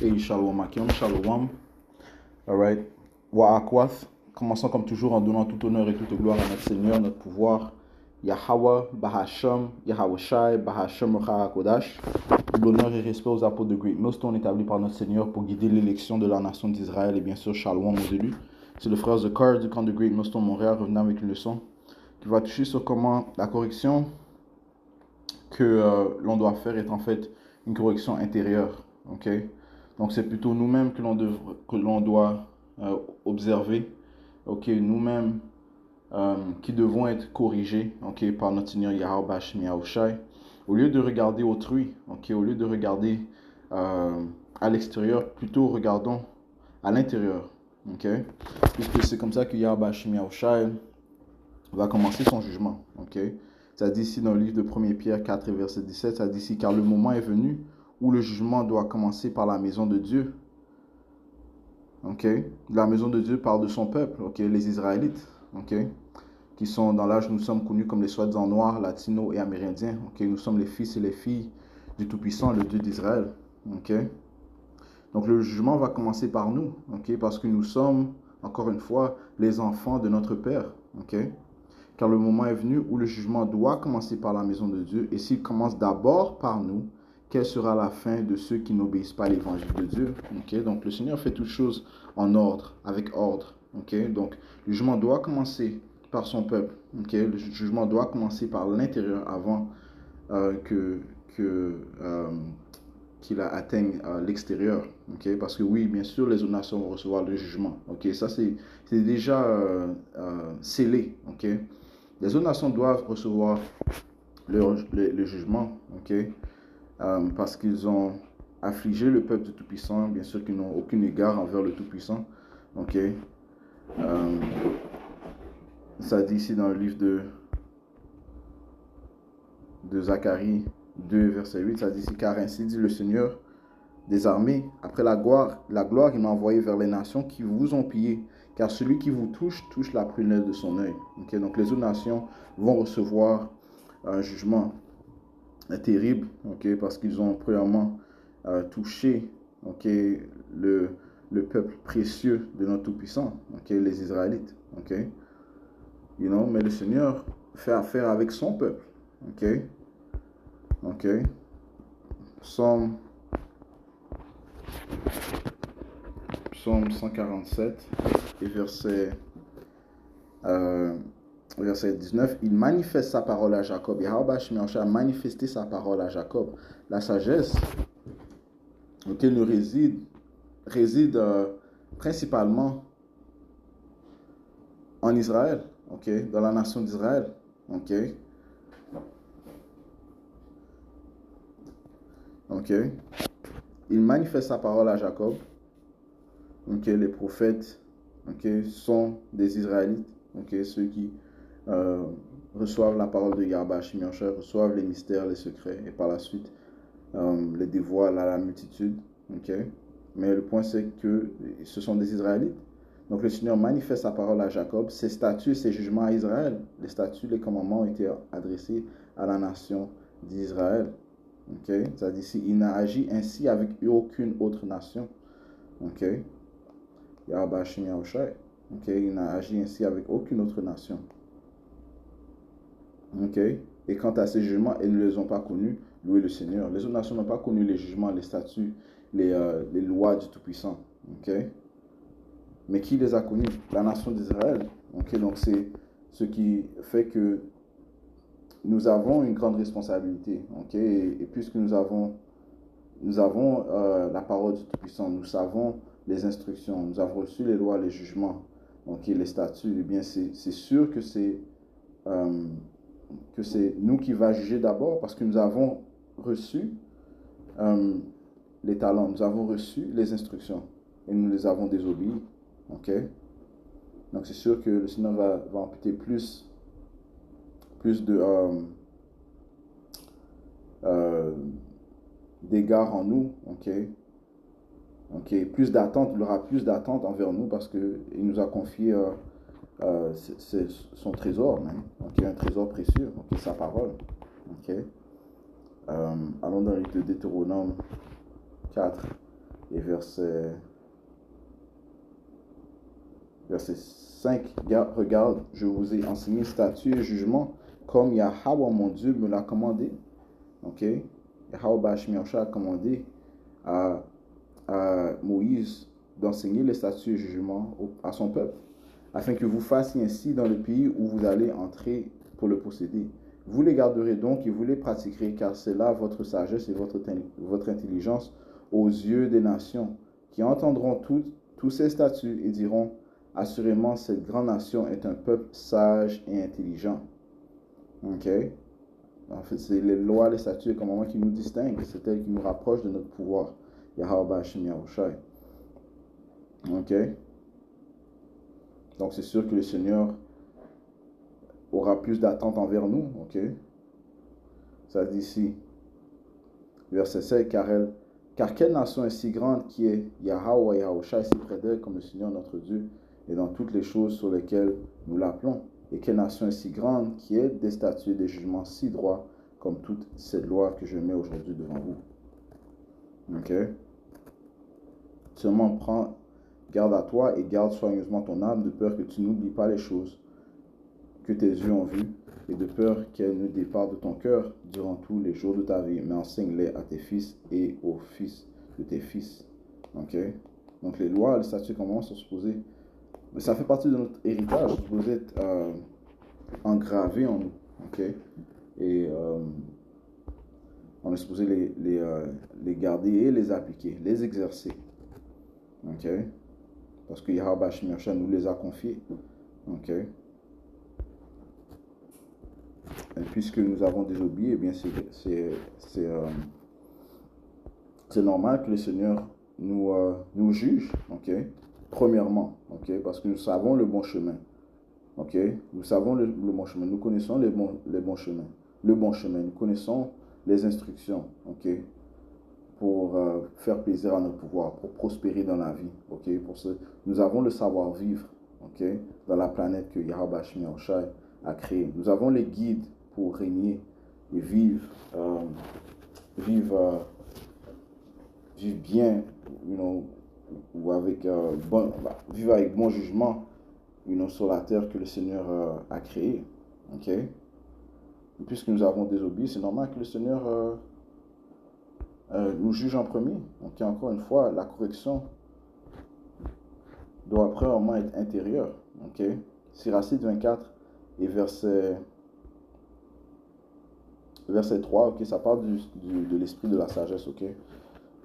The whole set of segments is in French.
Hey, shalom, Akim, shalom. Alright. Wa'akwath. Commençons comme toujours en donnant tout honneur et toute gloire à notre Seigneur, notre pouvoir. Yahweh, Bahasham, Yahweh Bahasham, Kodash. L'honneur et respect aux apôtres de Great Millstone établis par notre Seigneur pour guider l'élection de la nation d'Israël et bien sûr shalom aux élus. C'est le frère Zakar du camp de Great Millstone Montréal revenant avec une leçon qui va toucher sur comment la correction que l'on doit faire est en fait une correction intérieure. Ok? Donc c'est plutôt nous-mêmes que l'on doit observer, ok, nous-mêmes qui devons être corrigés, ok, par notre Seigneur Yahweh Hashem Yahushai, au lieu de regarder autrui, ok, au lieu de regarder à l'extérieur, plutôt regardons à l'intérieur, ok, puisque c'est comme ça que Yahweh Hashem Yahushai va commencer son jugement, ok. Ça dit ici dans le livre de 1 Pierre 4 et verset 17, ça dit ici, car le moment est venu où le jugement doit commencer par la maison de Dieu. Ok, la maison de Dieu parle de son peuple, ok, les Israélites, ok, qui sont dans l'âge, nous sommes connus comme les soi-disant noirs, latinos et amérindiens, ok, nous sommes les fils et les filles du Tout-Puissant, le Dieu d'Israël, ok. Donc le jugement va commencer par nous, ok, parce que nous sommes, encore une fois, les enfants de notre Père, ok. Car le moment est venu où le jugement doit commencer par la maison de Dieu, et s'il commence d'abord par nous, quelle sera la fin de ceux qui n'obéissent pas à l'évangile de Dieu? Okay? Donc le Seigneur fait toutes choses en ordre, avec ordre. Okay? Donc le jugement doit commencer par son peuple. Okay? Le jugement doit commencer par l'intérieur avant qu'il atteigne l'extérieur. Okay? Parce que oui, bien sûr, les autres nations vont recevoir le jugement. Okay? Ça, c'est déjà scellé. Okay? Les autres nations doivent recevoir le jugement. Okay? Parce qu'ils ont affligé le peuple du Tout-Puissant, bien sûr qu'ils n'ont aucun égard envers le Tout-Puissant. Ok. Ça dit ici dans le livre de Zacharie 2, verset 8, ça dit ici, car ainsi dit le Seigneur des armées, après la gloire il m'a envoyé vers les nations qui vous ont pillé, car celui qui vous touche la prunelle de son œil. Okay? Donc les autres nations vont recevoir un jugement terrible, okay, parce qu'ils ont premièrement touché, okay, le peuple précieux de notre Tout-Puissant, okay, les Israélites. Okay. Mais le Seigneur fait affaire avec son peuple. Okay. Okay. Psaume 147 et verset 19, il manifeste sa parole à Jacob. Yahweh a manifesté sa parole à Jacob. La sagesse, okay, réside principalement en Israël, okay, dans la nation d'Israël. Okay. Okay. Il manifeste sa parole à Jacob. Okay. Les prophètes, okay, sont des Israélites, okay, ceux qui reçoivent la parole de Yahweh Hashem Yahushua, reçoivent les mystères, les secrets, et par la suite les dévoilent à la multitude. Okay. Mais le point, c'est que ce sont des Israélites. Donc le Seigneur manifeste sa parole à Jacob, ses statuts, ses jugements à Israël. Les statuts, les commandements ont été adressés à la nation d'Israël. Okay. Ça dit ici, il n'a agi ainsi avec aucune autre nation. Okay. Yahweh Hashem Yahushai. Okay. Il n'a agi ainsi avec aucune autre nation. Okay. Et quant à ces jugements, ils ne les ont pas connus. Louez le Seigneur. Les autres nations n'ont pas connu les jugements, les statuts, les lois du Tout-Puissant. Okay. Mais qui les a connus? La nation d'Israël. Okay. Donc c'est ce qui fait que nous avons une grande responsabilité. Okay. Et puisque nous avons la parole du Tout-Puissant, nous savons les instructions, nous avons reçu les lois, les jugements, okay, les statuts, eh bien c'est sûr que c'est nous qui va juger d'abord, parce que nous avons reçu les talents, nous avons reçu les instructions et nous les avons désobéis. Okay? Donc c'est sûr que le Seigneur va amputer plus de d'égards en nous. Okay? Okay? Plus d'attente, il aura plus d'attente envers nous parce qu'il nous a confié c'est son trésor, même. Okay? Un trésor précieux, okay? Sa parole. Okay? Allons dans le livre de Deutéronome 4 et verset 5, regarde, je vous ai enseigné statut et jugement comme Yahweh mon Dieu me l'a commandé. Ok? Yahweh Bashmi a commandé à Moïse d'enseigner les statuts et jugements à son peuple, afin que vous fassiez ainsi dans le pays où vous allez entrer pour le posséder. Vous les garderez donc et vous les pratiquerez, car c'est là votre sagesse et votre intelligence aux yeux des nations, qui entendront tous ces statuts et diront, assurément, cette grande nation est un peuple sage et intelligent. Ok? En fait, c'est les lois, les statuts et commandements qui nous distinguent. C'est elles qui nous rapprochent de notre pouvoir. Yahweh Hashem Yahushai. Ok? Donc, c'est sûr que le Seigneur aura plus d'attente envers nous. Ok? Ça dit ici, verset 7, car quelle nation est si grande qui est Yahweh Yahushai si près d'elle comme le Seigneur notre Dieu et dans toutes les choses sur lesquelles nous l'appelons? Et quelle nation est si grande qui est des statuts et des jugements si droits comme toutes ces lois que je mets aujourd'hui devant vous? Ok? Seulement prends garde à toi et garde soigneusement ton âme, de peur que tu n'oublies pas les choses que tes yeux ont vues, et de peur qu'elles ne départent de ton cœur durant tous les jours de ta vie, mais enseigne-les à tes fils et aux fils de tes fils. Ok? Donc les lois, les statuts, comment sont supposés, mais ça fait partie de notre héritage, c'est supposé être engravé en nous. Ok? Et on est supposé les garder et les appliquer, les exercer. Ok? Parce que Yahweh Hashem nous les a confiés. Ok? Et puisque nous avons désobéi, eh bien c'est normal que le Seigneur nous juge. Ok? Premièrement, ok? Parce que nous savons le bon chemin. Ok? Nous savons le bon chemin. Nous connaissons les bons chemins. Le bon chemin. Nous connaissons les instructions. Ok? Pour faire plaisir à notre pouvoir, pour prospérer dans la vie. Ok? Nous avons le savoir-vivre. Ok? Dans la planète que Yahweh Hashem Yahushai a créée. Nous avons les guides pour régner et vivre bien, ou avec vivre avec bon jugement, sur la terre que le Seigneur a créée. Ok? Et puisque nous avons désobéi, c'est normal que le Seigneur nous juge en premier. Donc, encore une fois, la correction doit premièrement être intérieure. Ok? Siracide 24 et verset 3, ok? Ça parle de l'esprit de la sagesse. Ok?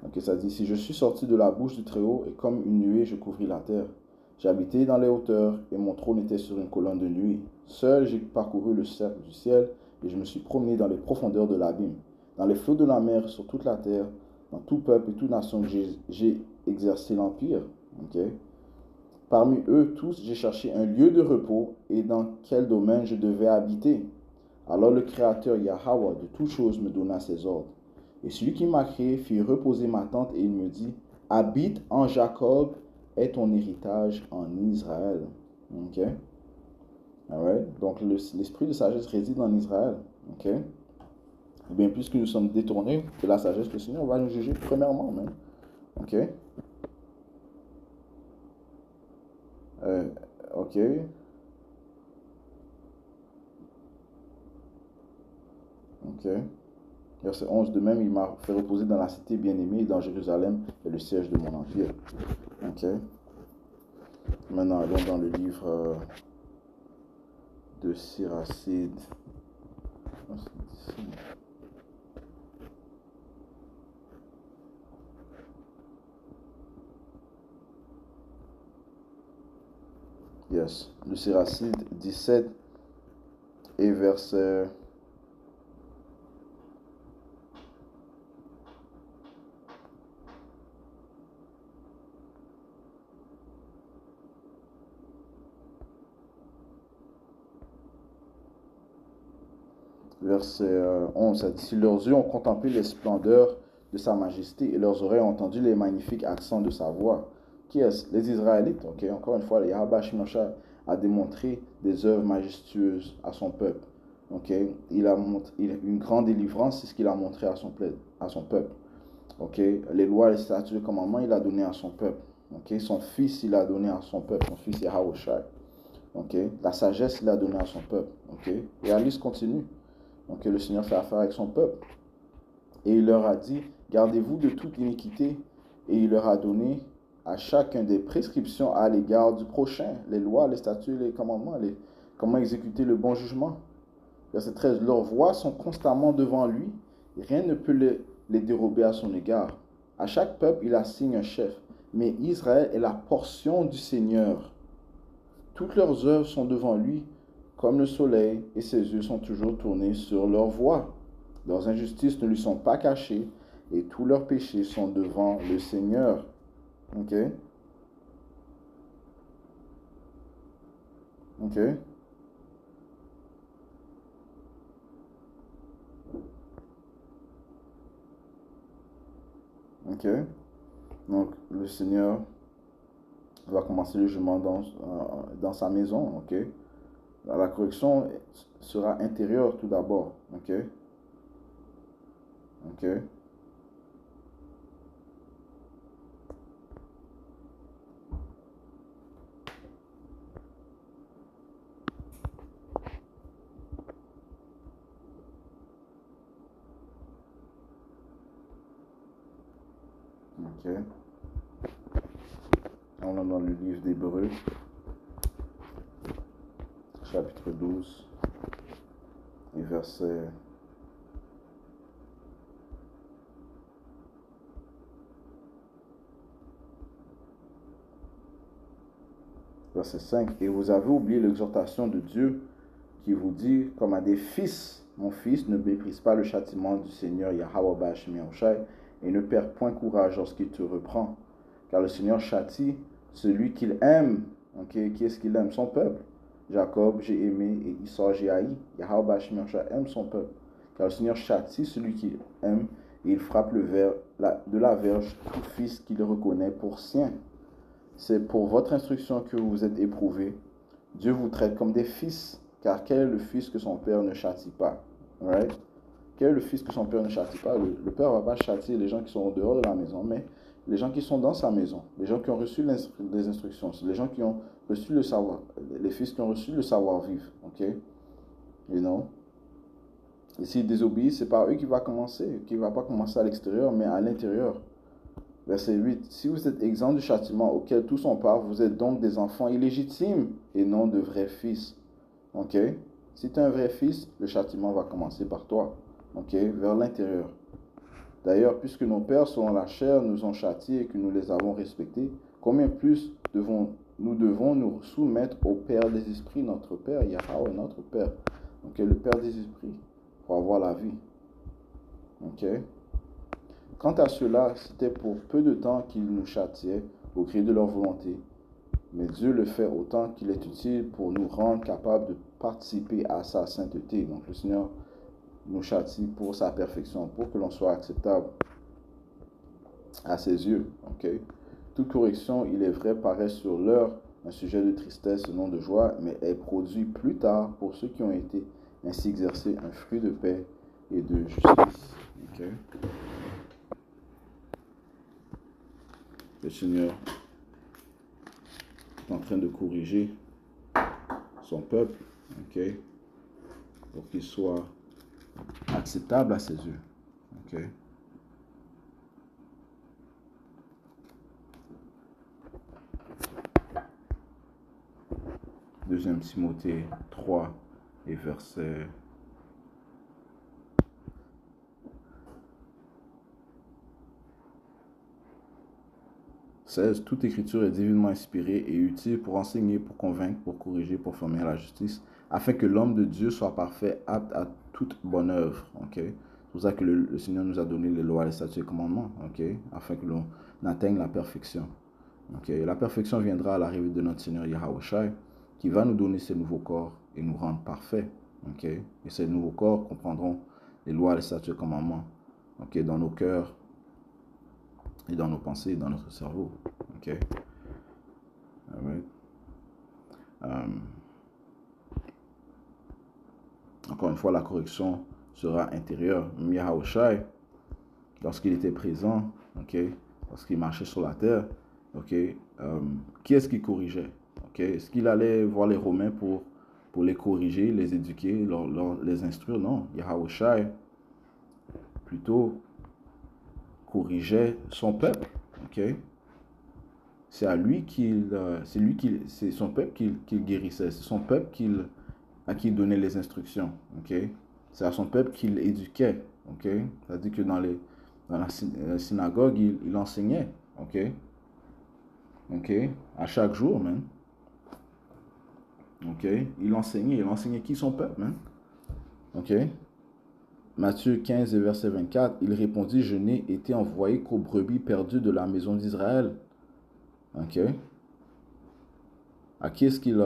Ok, ça dit, si je suis sorti de la bouche du Très-Haut, et comme une nuée, je couvris la terre. J'habitais dans les hauteurs, et mon trône était sur une colonne de nuée. Seul, j'ai parcouru le cercle du ciel, et je me suis promené dans les profondeurs de l'abîme. Dans les flots de la mer, sur toute la terre, dans tout peuple et toute nation, j'ai exercé l'empire. Okay? Parmi eux tous, j'ai cherché un lieu de repos, et dans quel domaine je devais habiter. Alors le Créateur Yahweh de toutes choses me donna ses ordres. Et celui qui m'a créé fit reposer ma tente, et il me dit, habite en Jacob, est ton héritage en Israël. Ok? Alright? Donc l'esprit de sagesse réside en Israël. Ok? Et bien, puisque nous sommes détournés de la sagesse, le Seigneur va nous juger premièrement même. Ok? Ok? Ok? Verset 11, de même, il m'a fait reposer dans la cité bien-aimée, et dans Jérusalem est le siège de mon empire. Ok? Maintenant, allons dans le livre de Siracide. Yes. Le Siracide 17 et verset 11, ça dit, si leurs yeux ont contemplé les splendeurs de sa majesté et leurs oreilles ont entendu les magnifiques accents de sa voix. Qui est-ce? Les Israélites. Ok, encore une fois, Yahweh Shimosha a démontré des œuvres majestueuses à son peuple. Ok, il a une grande délivrance, c'est ce qu'il a montré à son peuple. Ok, les lois, les statuts, les commandements, il a donné à son peuple. Ok, son fils, il a donné à son peuple. Son fils, Yahawashi. Ok, la sagesse, il a donné à son peuple. Ok, et la liste continue. Donc, le Seigneur fait affaire avec son peuple. Et il leur a dit, gardez-vous de toute iniquité. Et il leur a donné à chacun des prescriptions à l'égard du prochain, les lois, les statuts, les commandements, comment exécuter le bon jugement. Verset 13, leurs voix sont constamment devant lui, rien ne peut les dérober à son égard. À chaque peuple, il assigne un chef, mais Israël est la portion du Seigneur. Toutes leurs œuvres sont devant lui, comme le soleil, et ses yeux sont toujours tournés sur leurs voies. Leurs injustices ne lui sont pas cachées, et tous leurs péchés sont devant le Seigneur. Ok? Ok? Ok? Donc, le Seigneur va commencer le jugement dans sa maison. Ok? La correction sera intérieure tout d'abord. Ok? Ok? Ok? On est dans le livre d'Hébreux, chapitre 12, et verset 5. Et vous avez oublié l'exhortation de Dieu qui vous dit, comme à des fils, mon fils, ne méprise pas le châtiment du Seigneur Yahweh Bashmi Yahushai, et ne perds point courage lorsqu'il te reprend. Car le Seigneur châtie celui qu'il aime. Okay? Qui est-ce qu'il aime? Son peuple. Jacob, j'ai aimé, et Issachar, j'ai haï. Yahweh Bashmi Yahushai aime son peuple. Car le Seigneur châtie celui qu'il aime, et il frappe de la verge tout fils qu'il reconnaît pour sien. C'est pour votre instruction que vous êtes éprouvés. Dieu vous traite comme des fils, car quel est le fils que son père ne châtie pas? Right? Quel est le fils que son père ne châtie pas? Le père ne va pas châtier les gens qui sont au dehors de la maison, mais les gens qui sont dans sa maison, les gens qui ont reçu les instructions, les gens qui ont reçu le savoir, les fils qui ont reçu le savoir-vivre. Ok? You know? Et s'ils désobéissent, c'est pas eux qui va commencer, qui va pas commencer à l'extérieur, mais à l'intérieur. Verset 8. Si vous êtes exempt du châtiment auquel tous sont part, vous êtes donc des enfants illégitimes et non de vrais fils. Ok? Si tu es un vrai fils, le châtiment va commencer par toi. Ok? Vers l'intérieur. D'ailleurs, puisque nos pères selon la chair nous ont châtiés et que nous les avons respectés, combien plus nous devons nous soumettre au Père des esprits, notre Père, Yahweh, notre Père. Ok? Le Père des esprits, pour avoir la vie. Ok? Quant à cela, c'était pour peu de temps qu'ils nous châtiaient au gré de leur volonté. Mais Dieu le fait autant qu'il est utile pour nous rendre capables de participer à sa sainteté. Donc le Seigneur nous châtie pour sa perfection, pour que l'on soit acceptable à ses yeux. Okay? Toute correction, il est vrai, paraît sur l'heure un sujet de tristesse et non de joie, mais est produit plus tard pour ceux qui ont été ainsi exercés un fruit de paix et de justice. Okay? Le Seigneur est en train de corriger son peuple, okay, pour qu'il soit acceptable à ses yeux. Okay. Deuxième Timothée 3 et verset 16. Toute écriture est divinement inspirée et utile pour enseigner, pour convaincre, pour corriger, pour former à la justice, afin que l'homme de Dieu soit parfait, apte à toute bonne œuvre. Okay? C'est pour ça que le Seigneur nous a donné les lois, les statuts et les commandements, okay? Afin que l'on atteigne la perfection. Okay? La perfection viendra à l'arrivée de notre Seigneur Yahawashi, qui va nous donner ces nouveaux corps et nous rendre parfaits. Okay? Et ces nouveaux corps comprendront les lois, les statuts et les commandements, okay, dans nos cœurs, et dans nos pensées, et dans notre cerveau. Ok? Alright. Encore une fois, la correction sera intérieure. Yahawashi, lorsqu'il était présent, ok, lorsqu'il marchait sur la terre, ok, qui est-ce qu'il corrigeait? Ok, est-ce qu'il allait voir les Romains pour les corriger, les éduquer, les instruire? Non, Yahushua plutôt corrigeait son peuple, ok? C'est à lui c'est son peuple qu'il guérissait, c'est son peuple à qui il donnait les instructions, ok? C'est à son peuple qu'il éduquait, ok? C'est-à-dire que dans la synagogue, il enseignait, ok? Ok? À chaque jour, man. Ok? Il enseignait qui? Son peuple, man. Ok? Matthieu 15 et verset 24, il répondit, je n'ai été envoyé qu'aux brebis perdues de la maison d'Israël. Ok? À qui est-ce qu'il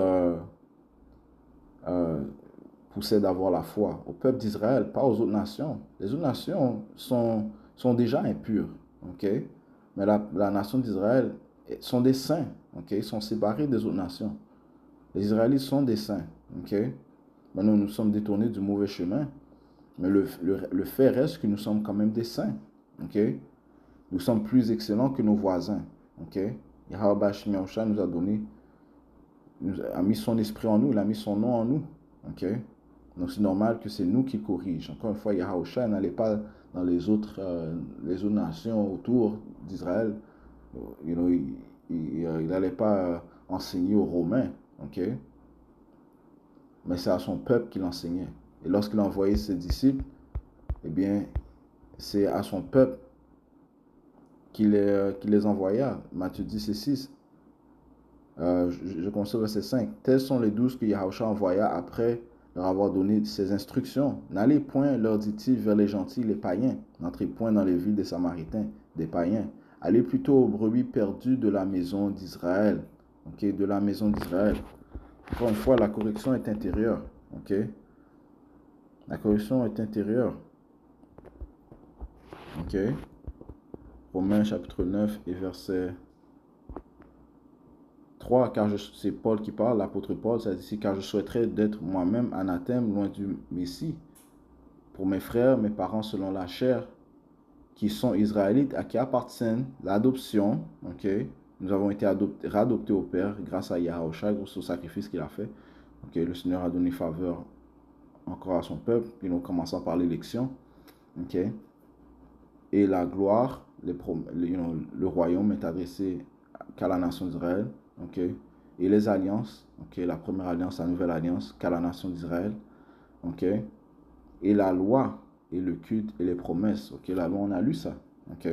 poussait d'avoir la foi? Au peuple d'Israël, pas aux autres nations. Les autres nations sont déjà impures. Ok? Mais la nation d'Israël sont des saints. Ok? Ils sont séparés des autres nations. Les Israélites sont des saints. Ok? Maintenant, nous sommes détournés du mauvais chemin. Mais le fait reste que nous sommes quand même des saints. Ok? Nous sommes plus excellents que nos voisins. Ok? Yahweh Shemiyahushua nous a donné, a mis son esprit en nous, il a mis son nom en nous. Ok? Donc c'est normal que c'est nous qui corrige. Encore une fois, Yahushua n'allait pas dans les autres nations autour d'Israël. Il n'allait pas enseigner aux Romains. Ok? Mais c'est à son peuple qu'il enseignait. Et lorsqu'il a envoyé ses disciples, eh bien, c'est à son peuple qu'il les envoya. Matthieu 10 et 6. Je commence au verset 5. Tels sont les 12 que Yahushua envoya après leur avoir donné ses instructions. N'allez point, leur dit-il, vers les gentils, les païens. N'entrez point dans les villes des Samaritains, des païens. Allez plutôt aux brebis perdues de la maison d'Israël. Ok, de la maison d'Israël. Encore une fois, la correction est intérieure. Ok, la correction est intérieure. Ok. Romains chapitre 9 et verset 3, car c'est Paul qui parle, l'apôtre Paul, ça dit ici, car je souhaiterais d'être moi-même anathème loin du Messie, pour mes frères, mes parents selon la chair, qui sont israélites, à qui appartiennent l'adoption, ok, nous avons été réadoptés au Père grâce à Yahushua, grâce au sacrifice qu'il a fait, ok, le Seigneur a donné faveur encore à son peuple, puis nous commençons par l'élection, ok, et la gloire, le royaume est adressé qu'à la nation d'Israël, ok, et les alliances, ok, la première alliance, la nouvelle alliance, qu'à la nation d'Israël, ok, et la loi, et le culte, et les promesses, ok, la loi, on a lu ça, ok,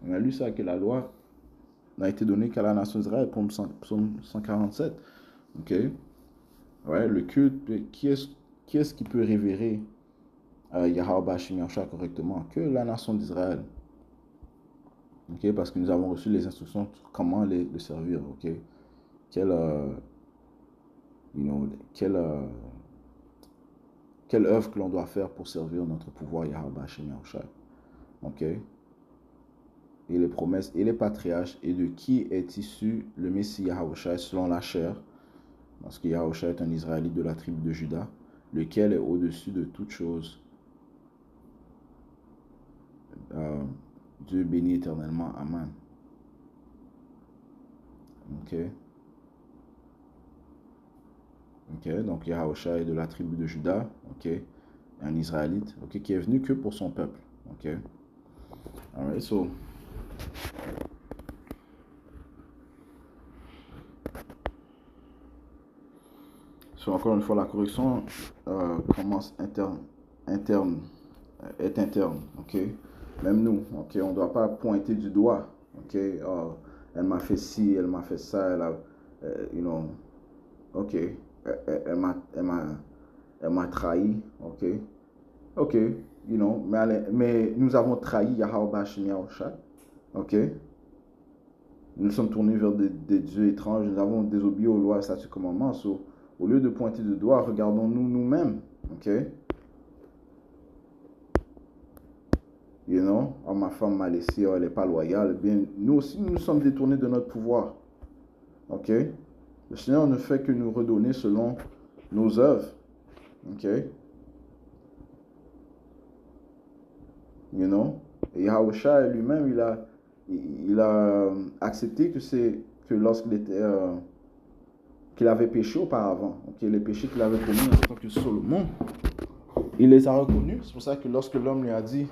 on a lu ça, que la loi n'a été donnée qu'à la nation d'Israël, psaume 147, ok, ouais, le culte, qui est-ce qui peut révérer Yahweh Shemiyahushua correctement? Que la nation d'Israël. Ok, parce que nous avons reçu les instructions sur comment le servir. Ok, quelle œuvre que l'on doit faire pour servir notre pouvoir Yahweh Shemiyahushua. Ok, et les promesses et les patriarches, et de qui est issu le Messie Yahushua selon la chair, parce que Yahushua est un Israélite de la tribu de Juda, lequel est au-dessus de toutes choses. Dieu bénit éternellement. Amen. Ok. Ok, donc Yahushua est de la tribu de Juda, ok, un Israélite, ok, qui est venu que pour son peuple, ok. Alright, so encore une fois, la correction commence interne, est interne, ok. Même nous, ok, on ne doit pas pointer du doigt, ok. Oh, elle m'a fait ci, elle m'a fait ça, elle a, ok, elle m'a trahi, ok. Ok, mais nous avons trahi Yahweh Shemiyahushua, ok. Nous sommes tournés vers des dieux étranges, nous avons désobéi aux lois et statuts commandements. So, au lieu de pointer du doigt, regardons-nous nous-mêmes, ok. Oh, ma femme m'a laissé, oh, elle n'est pas loyale. Eh bien, nous aussi, nous sommes détournés de notre pouvoir, ok. Le Seigneur ne fait que nous redonner selon nos œuvres, ok. Et Yahusha lui-même, il a accepté que lorsqu'il était, qu'il avait péché auparavant, les péchés qu'il avait commis en tant que Salomon, il les a reconnus. C'est pour ça que lorsque l'homme lui a dit,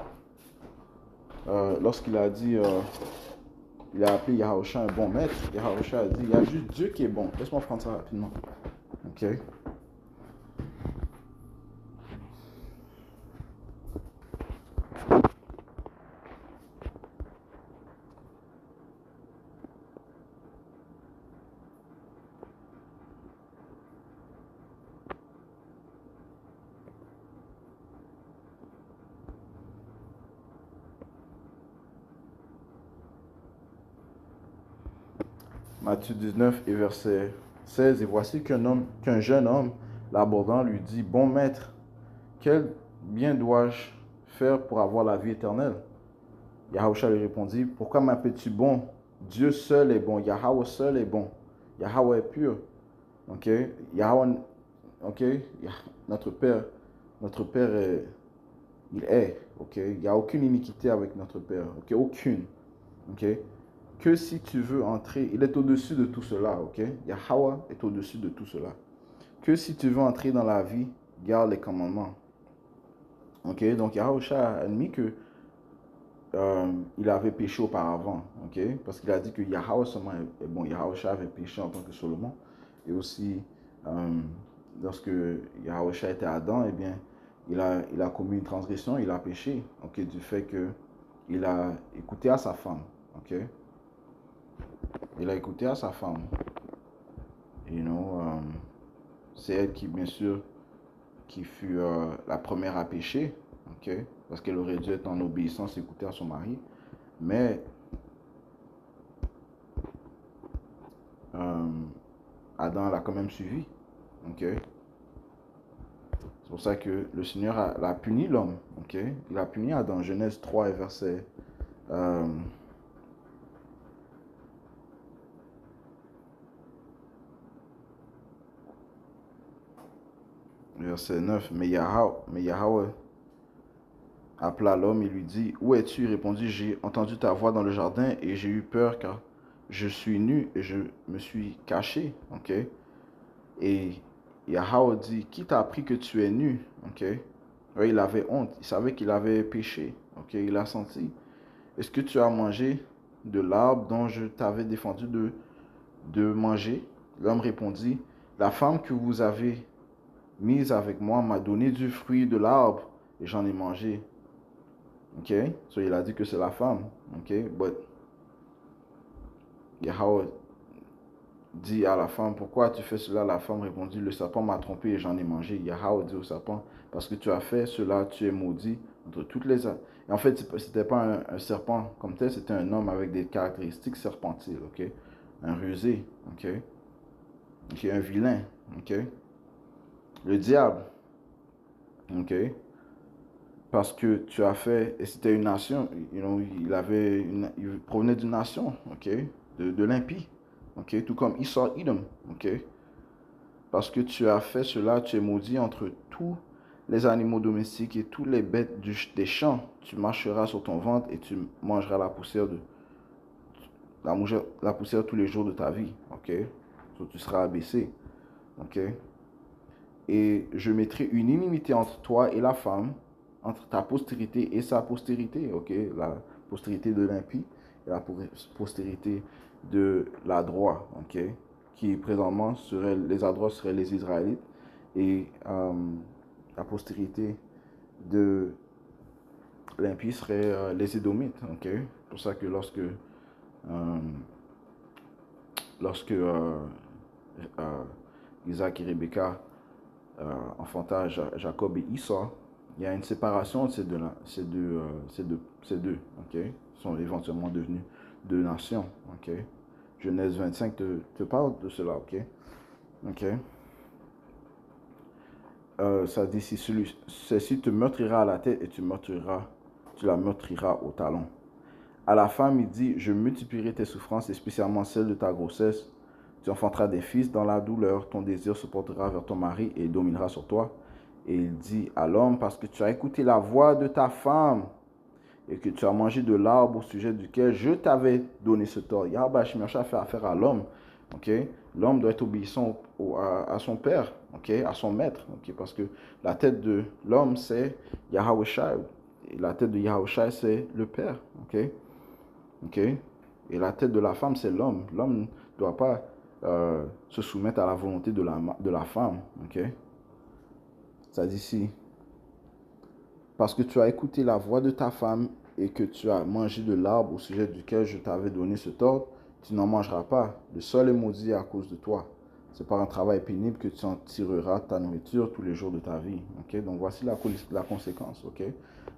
il a appelé Yahusha un bon maître, Yahusha a dit, il y a juste Dieu qui est bon. Laisse-moi prendre ça rapidement. Ok. Matthieu 19 et verset 16. Et voici qu'un jeune homme, l'abordant, lui dit, bon maître, quel bien dois-je faire pour avoir la vie éternelle? Yahusha lui répondit, pourquoi m'appelles-tu bon? Dieu seul est bon, Yahweh seul est bon. Yahweh est pur. Ok? Yahweh, ok? Notre Père il est. Ok? Il n'y a aucune iniquité avec notre Père. Ok? Aucune. Ok? Que si tu veux entrer, il est au-dessus de tout cela. Ok? Yahweh est au-dessus de tout cela. Que si tu veux entrer dans la vie, garde les commandements. Ok? Donc Yahusha a admis que il avait péché auparavant, ok? Parce qu'il a dit que Yahweh seulement est bon. Yahusha avait péché en tant que Salomon. Et aussi, lorsque Yahusha était Adam, eh bien, il a commis une transgression, il a péché, ok? Du fait qu'il a écouté à sa femme, ok? Il a écouté à sa femme. C'est elle qui, bien sûr, qui fut la première à pécher, ok? Parce qu'elle aurait dû être en obéissance, écouter à son mari. Mais Adam l'a quand même suivi. Ok? C'est pour ça que le Seigneur a puni l'homme. Ok? Il a puni Adam. Genèse 3 et verset 9. Mais Yahweh appela l'homme et lui dit, où es-tu? Il répondit, j'ai entendu ta voix dans le jardin et j'ai eu peur car je suis nu et je me suis caché. Ok? Et Yahweh dit, qui t'a appris que tu es nu? Ok? Oui, il avait honte, il savait qu'il avait péché. Ok? Il a senti. Est-ce que tu as mangé de l'arbre dont je t'avais défendu de manger? L'homme répondit, la femme que vous avez mise avec moi m'a donné du fruit de l'arbre et j'en ai mangé. Ok? So il a dit que c'est la femme. Ok? But Yahweh dit à la femme, pourquoi tu fais cela? La femme répondit, le serpent m'a trompé et j'en ai mangé. Yahweh dit au serpent, parce que tu as fait cela, tu es maudit entre toutes les... Et en fait, ce n'était pas un serpent comme tel, c'était un homme avec des caractéristiques serpentiles, ok? Un rusé, ok? Ok, un vilain, ok? Le diable, ok? Parce que tu as fait, et c'était une nation, il provenait d'une nation, ok? De l'impie, ok? Tout comme Esau, Edom, ok? Parce que tu as fait cela, tu es maudit entre tous les animaux domestiques et toutes les bêtes des champs. Tu marcheras sur ton ventre et tu mangeras la poussière la poussière tous les jours de ta vie. Ok? Donc, tu seras abaissé. Ok? Et je mettrai une inimité entre toi et la femme, entre ta postérité et sa postérité. Ok? La postérité de l'impie et la postérité de l'adroit. Ok? Qui présentement les adroits seraient les Israélites et la postérité de l'impie serait les Édomites. Ok? C'est pour ça que lorsque Isaac et Rebecca enfanta Jacob et Esau, il y a une séparation de ces deux, ok? Ils sont éventuellement devenus deux nations, ok? Genèse 25 te parle de cela, ok? Ok? Ça dit, ceci te meurtrira à la tête et tu la meurtriras au talon. À la femme, il dit, je multiplierai tes souffrances et spécialement celles de ta grossesse. Tu enfanteras des fils dans la douleur, ton désir se portera vers ton mari et il dominera sur toi. Et il dit à l'homme, parce que tu as écouté la voix de ta femme et que tu as mangé de l'arbre au sujet duquel je t'avais donné ce tort. Yahweh Hashem Yahshua fait affaire à l'homme. Okay? L'homme doit être obéissant à son père, okay? À son maître. Okay? Parce que la tête de l'homme, c'est Yahweh Shai. Et la tête de Yahweh Shai, c'est le père. Okay? Okay? Et la tête de la femme, c'est l'homme. L'homme ne doit pas se soumettre à la volonté de la femme. Okay? Ça dit ici, parce que tu as écouté la voix de ta femme et que tu as mangé de l'arbre au sujet duquel je t'avais donné ce ordre, tu n'en mangeras pas. Le sol est maudit à cause de toi. C'est par un travail pénible que tu en tireras ta nourriture tous les jours de ta vie. Okay? Donc voici la conséquence. Okay?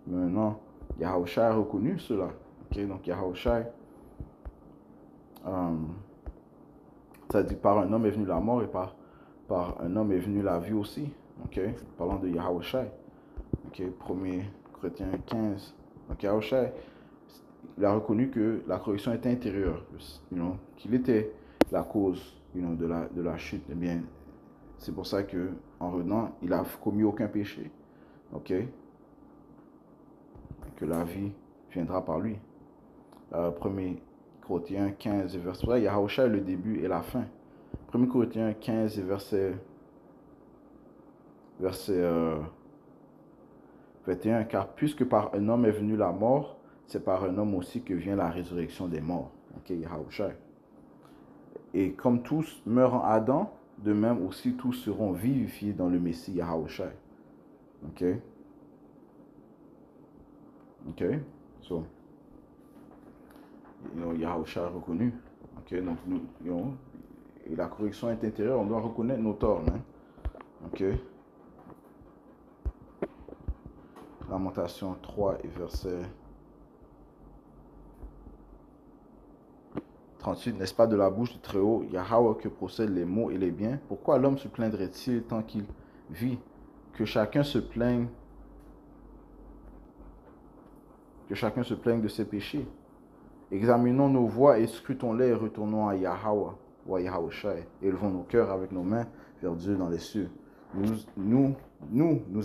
Maintenant, Yahushua a reconnu cela. Okay? Donc Yahushua, ça dit par un homme est venue la mort et par un homme est venue la vie aussi. Okay? Parlant de Yahushua. Okay? 1 Corinthiens 15. Donc Yahushua, il a reconnu que la correction était intérieure, qu'il était la cause de la chute. Eh bien, c'est pour ça que en revenant, il n'a commis aucun péché. Ok? Que la vie viendra par lui. 1 Corinthiens 15, verset 3. Yahushua est le début et la fin. 1 Corinthiens 15, verset 21. Car puisque par un homme est venue la mort, c'est par un homme aussi que vient la résurrection des morts. Ok, Yahushua. Et comme tous meurent en Adam, de même aussi tous seront vivifiés dans le Messie Yahushua. Ok? Ok? So, Yahushua a reconnu. Ok? Donc, et la correction est intérieure, on doit reconnaître nos torts. Hein? Ok? Lamentation 3 et verset 38, n'est-ce pas de la bouche du Très-Haut, Yahweh, que procèdent les maux et les biens? Pourquoi l'homme se plaindrait-il tant qu'il vit? Que chacun se plaigne de ses péchés. Examinons nos voies et scrutons-les et retournons à Yahweh ou à Yahushua. Élevons nos cœurs avec nos mains vers Dieu dans les cieux. Nous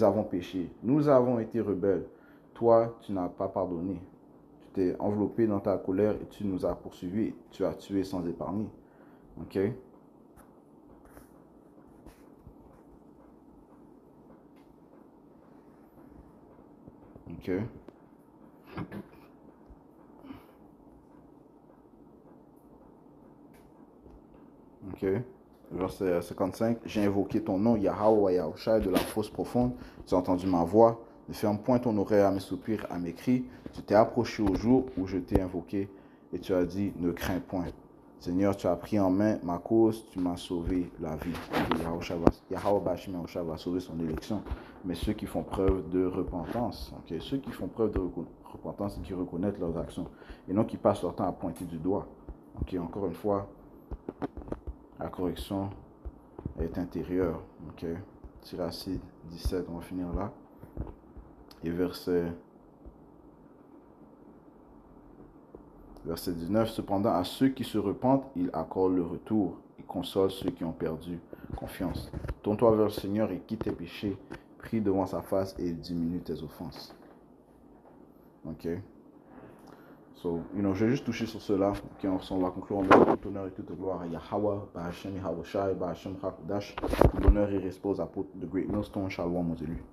avons péché. Nous avons été rebelles. Toi, tu n'as pas pardonné. Tu t'es enveloppé dans ta colère et tu nous as poursuivis. Tu as tué sans épargner. Ok? Ok? Ok? Verset 55. J'ai invoqué ton nom, Yahweh, Yahushua, de la fosse profonde. Tu as entendu ma voix. Ne ferme point ton oreille à mes soupirs, à mes cris. Tu t'es approché au jour où je t'ai invoqué et tu as dit, ne crains point. Seigneur, tu as pris en main ma cause, tu m'as sauvé la vie. Yahushua va sauver son élection. Mais ceux qui font preuve de repentance, okay? Ceux qui font preuve de repentance et qui reconnaissent leurs actions, et non qui passent leur temps à pointer du doigt. Okay? Encore une fois, la correction est intérieure. Okay? Siracide 17, on va finir là. Et verset 19, cependant à ceux qui se repentent, il accorde le retour. Il console ceux qui ont perdu confiance. Tourne-toi vers le Seigneur et quitte tes péchés. Prie devant sa face et diminue tes offenses. Ok? So, je vais juste toucher sur cela. Okay, on va conclure en donnant tout honneur et toute gloire à Yahweh, Bahashem Yahushua, Bahashem Hakudash. Tout honneur et respect aux apôtres de Great Millstone, Shalom aux élus.